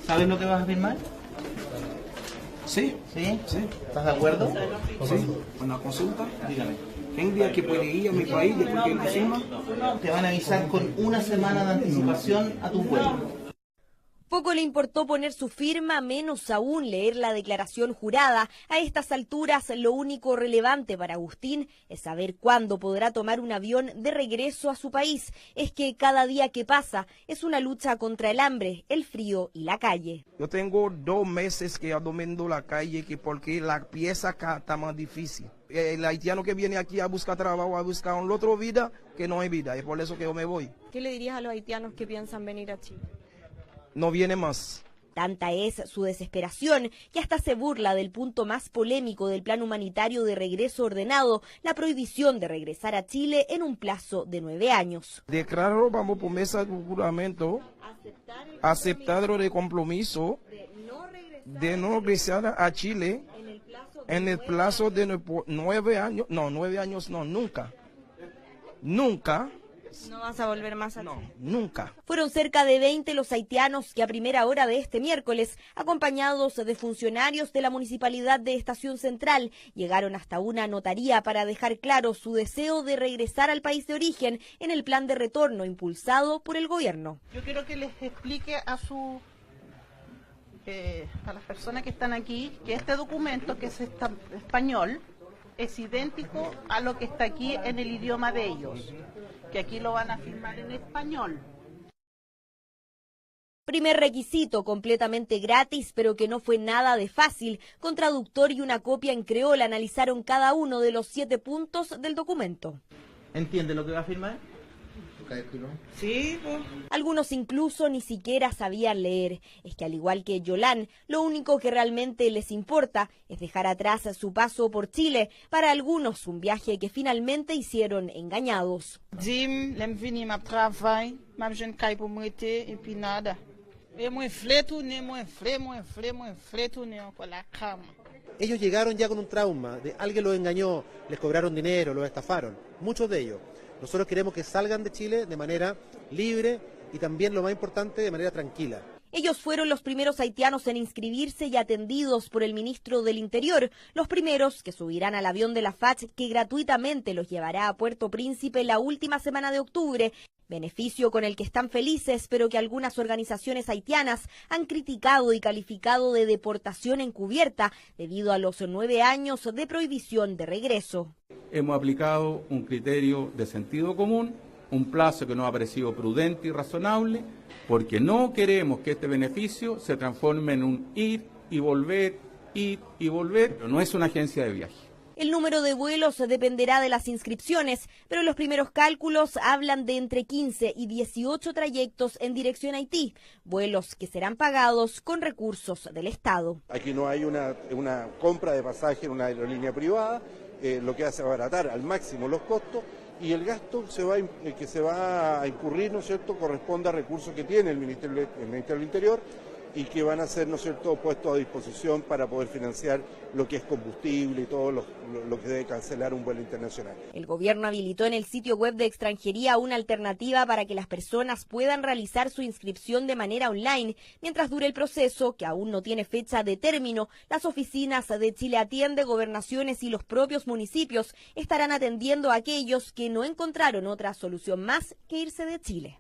¿Sabes lo que vas a firmar? Sí. ¿Sí? Sí. ¿Estás de acuerdo? Sí. Una consulta. Dígame. ¿En día que puede ir a mi país después que lo firma? Te van a avisar con una semana de anticipación a tu vuelo. Poco le importó poner su firma, menos aún leer la declaración jurada. A estas alturas, lo único relevante para Agustín es saber cuándo podrá tomar un avión de regreso a su país. Es que cada día que pasa es una lucha contra el hambre, el frío y la calle. Yo tengo 2 meses que ando viendo la calle porque la pieza acá está más difícil. El haitiano que viene aquí a buscar trabajo, a buscar una otra vida, que no hay vida. Es por eso que yo me voy. ¿Qué le dirías a los haitianos que piensan venir a Chile? No viene más. Tanta es su desesperación que hasta se burla del punto más polémico del plan humanitario de regreso ordenado, la prohibición de regresar a Chile en un plazo de 9 años. Declaro, vamos por mesa de juramento, aceptar el compromiso de no regresar a Chile en el plazo de 9 años, no, 9 años no, nunca. Nunca. ¿No vas a volver más a Chile? No, nunca. Fueron cerca de 20 los haitianos que a primera hora de este miércoles, acompañados de funcionarios de la Municipalidad de Estación Central, llegaron hasta una notaría para dejar claro su deseo de regresar al país de origen en el plan de retorno impulsado por el gobierno. Yo quiero que les explique a las personas que están aquí que este documento, que es español, es idéntico a lo que está aquí en el idioma de ellos, que aquí lo van a firmar en español. Primer requisito completamente gratis, pero que no fue nada de fácil. Con traductor y una copia en creola analizaron cada uno de los 7 puntos del documento. ¿Entiende lo que va a firmar? Sí, pues. Algunos incluso ni siquiera sabían leer. Es que al igual que Yolán, lo único que realmente les importa es dejar atrás su paso por Chile. Para algunos, un viaje que finalmente hicieron engañados. Dim, lem vini map travay, map jen kay pou mwete, et puis nada. Et mwen fle tourne encore la cama. Ellos llegaron ya con un trauma, de alguien los engañó, les cobraron dinero, los estafaron, muchos de ellos. Nosotros queremos que salgan de Chile de manera libre y también, lo más importante, de manera tranquila. Ellos fueron los primeros haitianos en inscribirse y atendidos por el ministro del Interior, los primeros que subirán al avión de la FACH que gratuitamente los llevará a Puerto Príncipe la última semana de octubre. Beneficio con el que están felices, pero que algunas organizaciones haitianas han criticado y calificado de deportación encubierta debido a los 9 años de prohibición de regreso. Hemos aplicado un criterio de sentido común, un plazo que nos ha parecido prudente y razonable, porque no queremos que este beneficio se transforme en un ir y volver, pero no es una agencia de viaje. El número de vuelos dependerá de las inscripciones, pero los primeros cálculos hablan de entre 15 y 18 trayectos en dirección a Haití, vuelos que serán pagados con recursos del Estado. Aquí no hay una compra de pasaje en una aerolínea privada, lo que hace abaratar al máximo los costos, y el gasto que se va a incurrir, ¿no es cierto?, corresponde a recursos que tiene el Ministerio del Interior y que van a ser, ¿no es cierto?, puestos a disposición para poder financiar lo que es combustible y todo lo que debe cancelar un vuelo internacional. El gobierno habilitó en el sitio web de extranjería una alternativa para que las personas puedan realizar su inscripción de manera online. Mientras dure el proceso, que aún no tiene fecha de término, las oficinas de Chile Atiende, gobernaciones y los propios municipios estarán atendiendo a aquellos que no encontraron otra solución más que irse de Chile.